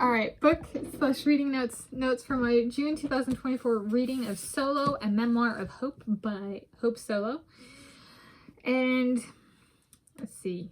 All right, book / reading notes from my June 2024 reading of Solo, a Memoir of Hope by Hope Solo. And let's see.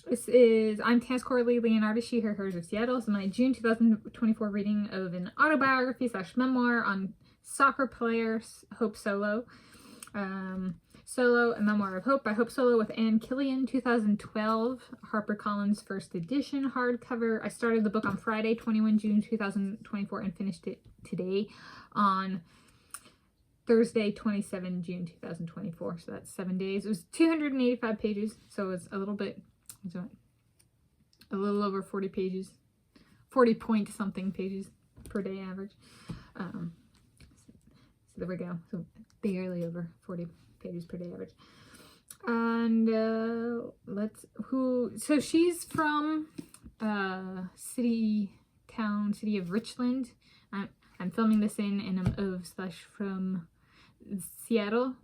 I'm Tanis Coralee Leonhardi, she, her, hers of Seattle. This is my June 2024 reading of an autobiography / memoir on soccer player Hope Solo. Solo, a Memoir of Hope by Hope Solo with Ann Killion, 2012, HaperCollins First edition, hardcover. I started the book on Friday, 21 June 2024, and finished it today on Thursday, 27 June 2024. So that's 7 days. It was 285 pages, so it was a little over 40 pages, 40 point something pages per day average. So there we go. So barely over 40 pages per day average. And so she's from city of Richland. I'm filming this in and I'm from Seattle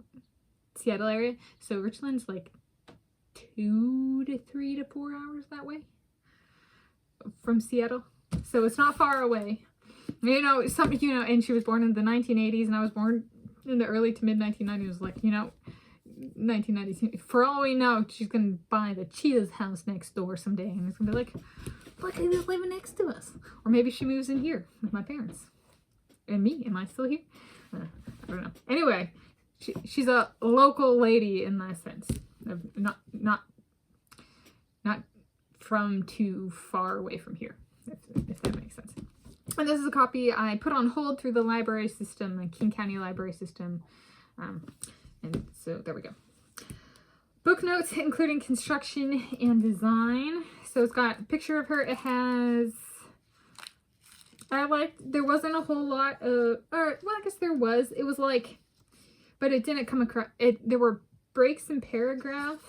area. So Richland's like 2 to 3 to 4 hours that way from Seattle. So it's not far away. And she was born in the 1980s, and I was born in the early to mid 1990s. Like, 1990s. For all we know, she's gonna buy the Cheetah's house next door someday, and it's gonna be like, look, he's living next to us. Or maybe she moves in here with my parents and me. Am I still here? I don't know. Anyway, she's a local lady in that sense. Not from too far away from here, if that makes sense. And this is a copy I put on hold through the library system, the King County library system. And so there we go. Book notes, including construction and design. So it's got a picture of her. It has, there wasn't a whole lot of, I guess there was. It was like, but it didn't come across, there were breaks in paragraph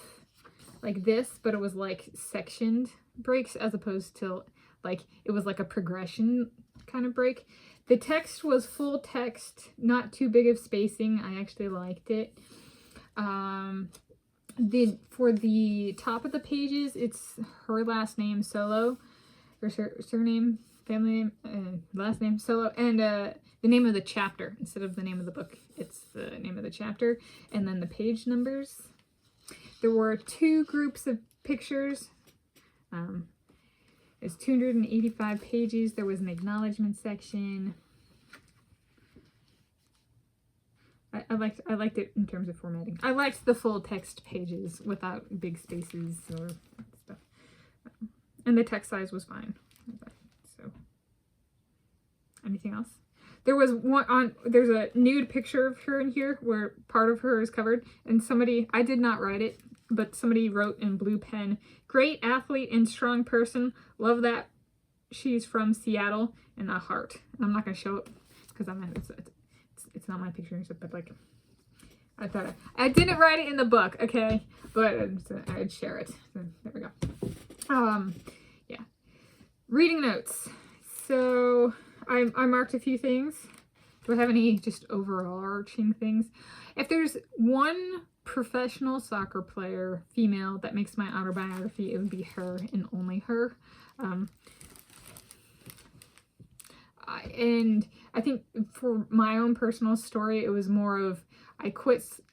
like this, but it was like sectioned breaks as opposed to like, it was like a progression kind of break. The text was full text, not too big of spacing. I actually liked it. For the top of the pages, it's her last name, Solo, or surname, family name, last name, Solo, and the name of the chapter. Instead of the name of the book, it's the name of the chapter, and then the page numbers. There were 2 groups of pictures. It's 285 pages. There was an acknowledgement section. I liked it in terms of formatting. I liked the full text pages without big spaces or stuff. And the text size was fine. So, anything else? There was there's a nude picture of her in here where part of her is covered, and I did not write it, but somebody wrote in blue pen, "Great athlete and strong person. Love that she's from Seattle," and a heart. And I'm not going to show it because it's not my picture, but like, I thought I didn't write it in the book, okay, but I'd share it. So there we go. Yeah. Reading notes. So I marked a few things. Do I have any just overarching things? If there's one professional soccer player, female, that makes my autobiography, it would be her and only her. And I think for my own personal story, it was more of,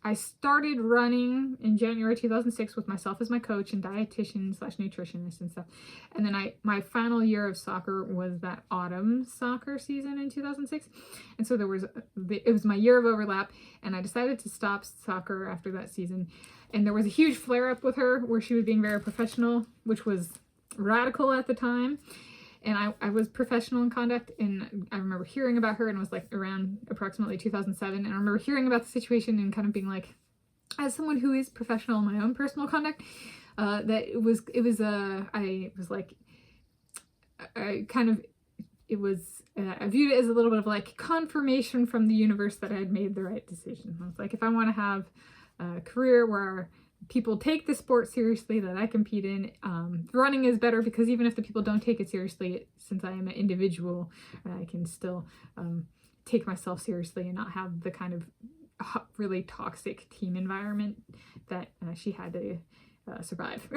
I started running in January 2006 with myself as my coach and dietitian / nutritionist and stuff. And then my final year of soccer was that autumn soccer season in 2006. And so it was my year of overlap, and I decided to stop soccer after that season. And there was a huge flare up with her where she was being very professional, which was radical at the time. And I was professional in conduct, and I remember hearing about her, and it was like around approximately 2007. And I remember hearing about the situation and kind of being like, as someone who is professional in my own personal conduct, I viewed it as a little bit of like confirmation from the universe that I had made the right decision. I was like, if I want to have a career where people take the sport seriously that I compete in, running is better, because even if the people don't take it seriously, since I am an individual, I can still take myself seriously and not have the kind of really toxic team environment that she had to survive.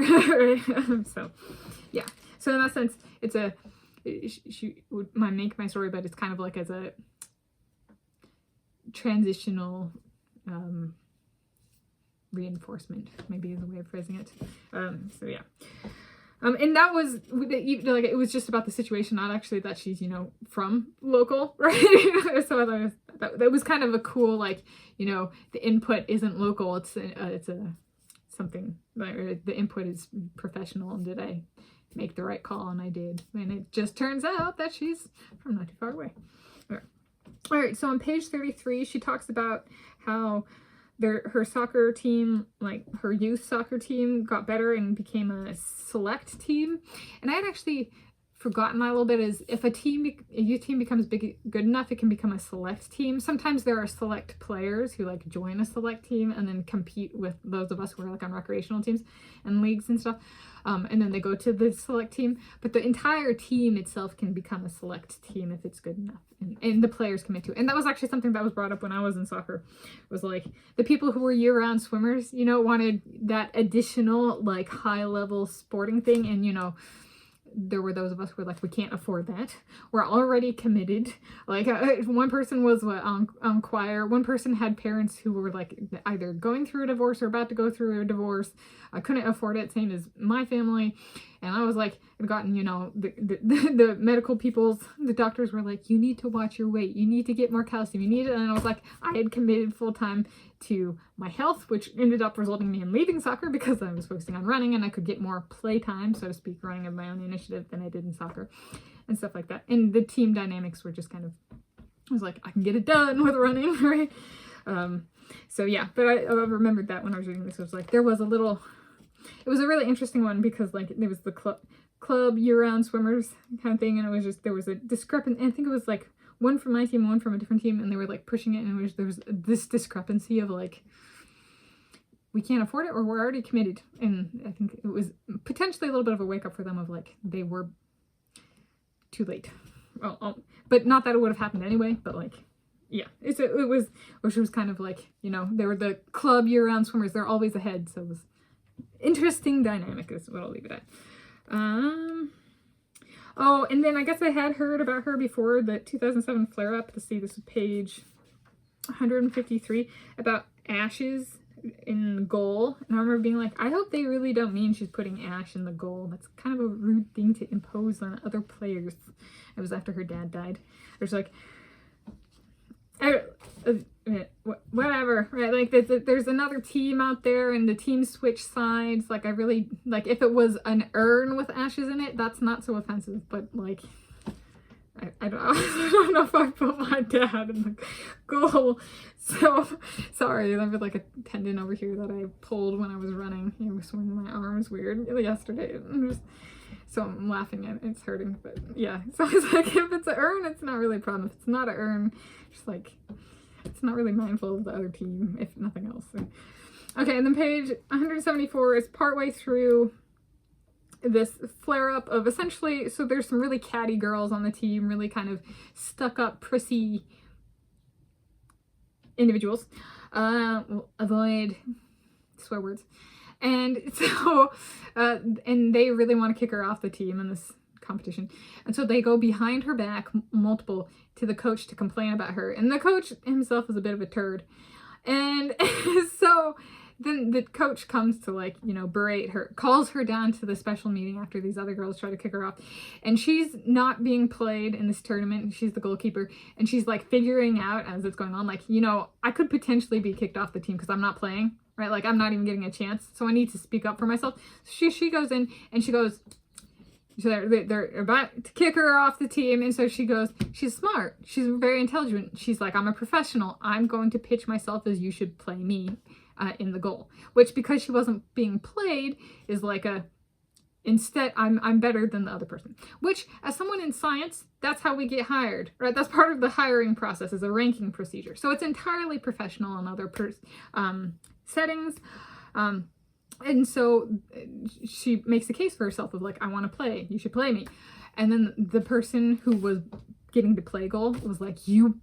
So yeah, so in that sense, she would make my story, but it's kind of like as a transitional reinforcement, maybe is a way of phrasing it. So yeah. And that was, like, it was just about the situation, not actually that she's, from local, right? So I thought that was kind of a cool, like, the input isn't local, it's a something, the input is professional, and did I make the right call? And I did. And it just turns out that she's from not too far away. All right, so on page 33, she talks about how her soccer team, like her youth soccer team, got better and became a select team. And I had actually forgotten that a little bit, is if a youth team becomes good enough, it can become a select team. Sometimes there are select players who like join a select team and then compete with those of us who are like on recreational teams and leagues and stuff. And then they go to the select team, but the entire team itself can become a select team if it's good enough, and the players commit to it. And that was actually something that was brought up when I was in soccer. It was like the people who were year-round swimmers, wanted that additional like high-level sporting thing, and there were those of us who were like, we can't afford that. We're already committed. Like one person was on choir. One person had parents who were like either going through a divorce or about to go through a divorce. I couldn't afford it, same as my family. And I was like, I'd gotten, the medical people, the doctors were like, you need to watch your weight. You need to get more calcium. You need it. And I was like, I had committed full time to my health, which ended up resulting me in leaving soccer because I was focusing on running and I could get more play time, so to speak, running of my own initiative than I did in soccer and stuff like that. And the team dynamics were just kind of, I was like, I can get it done with running, right? So yeah, but I remembered that when I was reading this, it was like, it was a really interesting one because like there was the club year-round swimmers kind of thing, and it was just, there was a discrepancy. I think it was like one from my team, one from a different team, and they were like pushing it, and there was this discrepancy of like, we can't afford it or we're already committed. And I think it was potentially a little bit of a wake up for them of like, they were too late. But not that it would have happened anyway, but like, yeah, it was, which was kind of like, they were the club year-round swimmers, they're always ahead, so it was interesting dynamic is what I'll leave it at. Oh, and then I guess I had heard about her before the 2007 flare-up. Let's see, this is page 153, about ashes in the goal. And I remember being like, I hope they really don't mean she's putting ash in the goal. That's kind of a rude thing to impose on other players. It was after her dad died. There's like, whatever, right? Like there's another team out there and the team switch sides. Like I really, like if it was an urn with ashes in it, that's not so offensive, but like I don't know if I put my dad in the goal. So sorry, I have like a tendon over here that I pulled when I was running. It was swinging my arms weird yesterday. So I'm laughing at it. It's hurting, but yeah. So it's like, if it's an urn, it's not really a problem. If it's not an urn, just like, it's not really mindful of the other team, if nothing else. So, okay, and then page 174 is partway through this flare-up of essentially, so there's some really catty girls on the team, really kind of stuck-up, prissy individuals. We'll avoid swear words. And so, and they really want to kick her off the team in this competition. And so they go behind her back, multiple, to the coach to complain about her. And the coach himself is a bit of a turd. And so then the coach comes to like, berate her, calls her down to the special meeting after these other girls try to kick her off. And she's not being played in this tournament. She's the goalkeeper. And she's like figuring out as it's going on, like, I could potentially be kicked off the team because I'm not playing. Right, like I'm not even getting a chance, so I need to speak up for myself. So she goes in and she goes, so they're about to kick her off the team, and so she goes, she's smart, she's very intelligent. She's like, I'm a professional. I'm going to pitch myself as you should play me in the goal. Which, because she wasn't being played, is like a, instead I'm better than the other person. Which, as someone in science, that's how we get hired, right? That's part of the hiring process, is a ranking procedure. So it's entirely professional in other settings. And so she makes a case for herself of like, I want to play, you should play me. And then the person who was getting to play goal was like, you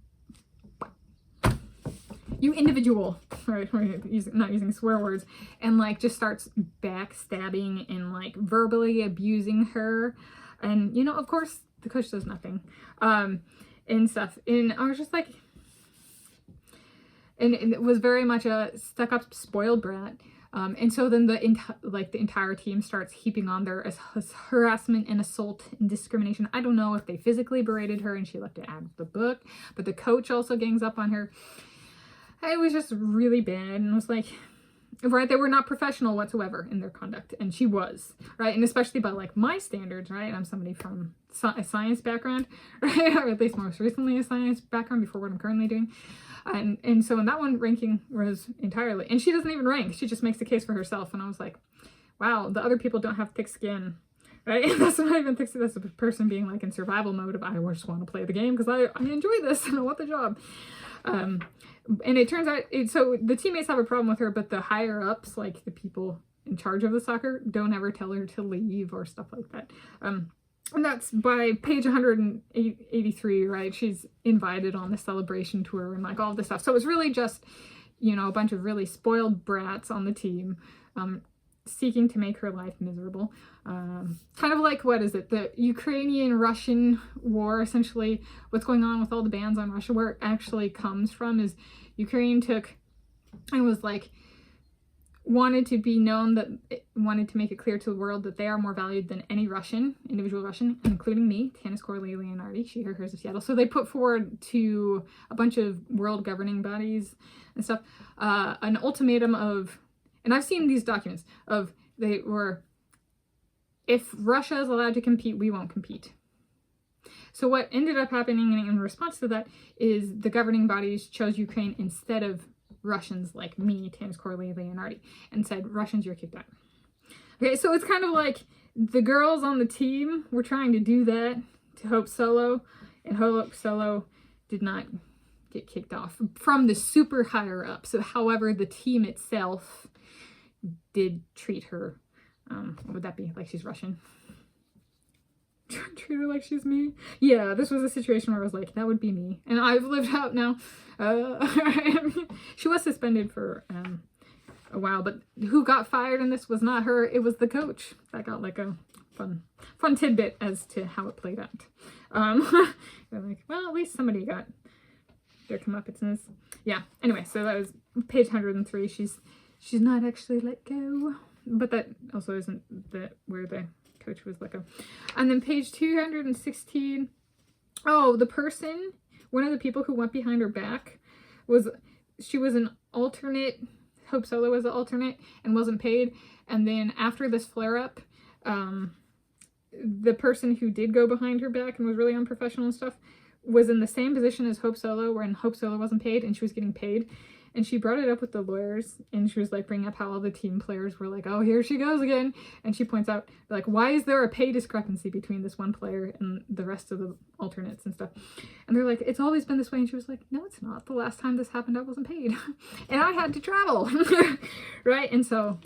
individual, right? Not using swear words, and like just starts backstabbing and like verbally abusing her. And of course the coach does nothing, and stuff. And I was just like, and it was very much a stuck-up, spoiled brat. And so then the entire team starts heaping on their harassment and assault and discrimination. I don't know if they physically berated her and she left it out of the book, but the coach also gangs up on her. It was just really bad, and I was like, right, they were not professional whatsoever in their conduct, and she was, right, and especially by like my standards, right. I'm somebody from a science background, right, or at least most recently a science background before what I'm currently doing. And so in that one, ranking was entirely, and she doesn't even rank, she just makes the case for herself. And I was like, wow, the other people don't have thick skin, right? And that's not even thick skin, that's a person being like in survival mode of, I just want to play the game because I enjoy this and I want the job. And it turns out, so the teammates have a problem with her, but the higher ups, like the people in charge of the soccer, don't ever tell her to leave or stuff like that. And that's by page 183, right? She's invited on the celebration tour and like all this stuff. So it was really just, you know, a bunch of really spoiled brats on the team, seeking to make her life miserable. Kind of like, what is it? The Ukrainian-Russian war, essentially. What's going on with all the bans on Russia, where it actually comes from is Ukraine took and was like, wanted to be known, that wanted to make it clear to the world that they are more valued than any individual Russian, including me, Tanis Coralee Leonhardi, she, her, hers of Seattle. So they put forward to a bunch of world governing bodies and stuff, an ultimatum of, and I've seen these documents, of they were, if Russia is allowed to compete, we won't compete. So what ended up happening in response to that is the governing bodies chose Ukraine instead of Russians like me, Tanis Coralee Leonhardi, and said, Russians, you're kicked out. Okay, so it's kind of like the girls on the team were trying to do that to Hope Solo, and Hope Solo did not get kicked off from the super higher up. So however, the team itself did treat her, what would that be, like she's Russian? Treat her like she's me. Yeah, this was a situation where I was like, that would be me, and I've lived out now. She was suspended for a while, but who got fired in this was not her, it was the coach that got like a fun tidbit as to how it played out. They're like, well, at least somebody got their comeuppance. Yeah, anyway, so that was page 103. She's not actually let go, but that also isn't where the coach was let go. And then page 216, the person, one of the people who went behind her back, she was an alternate. Hope Solo was an alternate and wasn't paid. And then after this flare-up, the person who did go behind her back and was really unprofessional and stuff was in the same position as Hope Solo, when Hope Solo wasn't paid and she was getting paid. And she brought it up with the lawyers, and she was like bringing up how all the team players were like, oh, here she goes again. And she points out, like, why is there a pay discrepancy between this one player and the rest of the alternates and stuff? And they're like, it's always been this way. And she was like, no, it's not. The last time this happened, I wasn't paid. And I had to travel. Right? And so,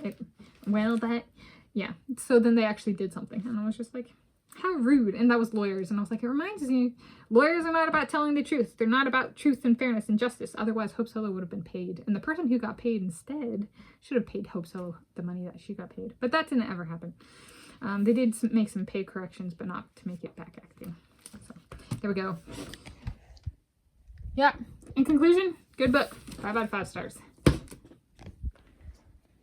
yeah. So then they actually did something. And I was just like, how rude. And that was lawyers. And I was like, it reminds me, lawyers are not about telling the truth. They're not about truth and fairness and justice. Otherwise, Hope Solo would have been paid. And the person who got paid instead should have paid Hope Solo the money that she got paid. But that didn't ever happen. They did make some pay corrections, but not to make it back acting. So there we go. Yeah. In conclusion, good book. 5 out of 5 stars.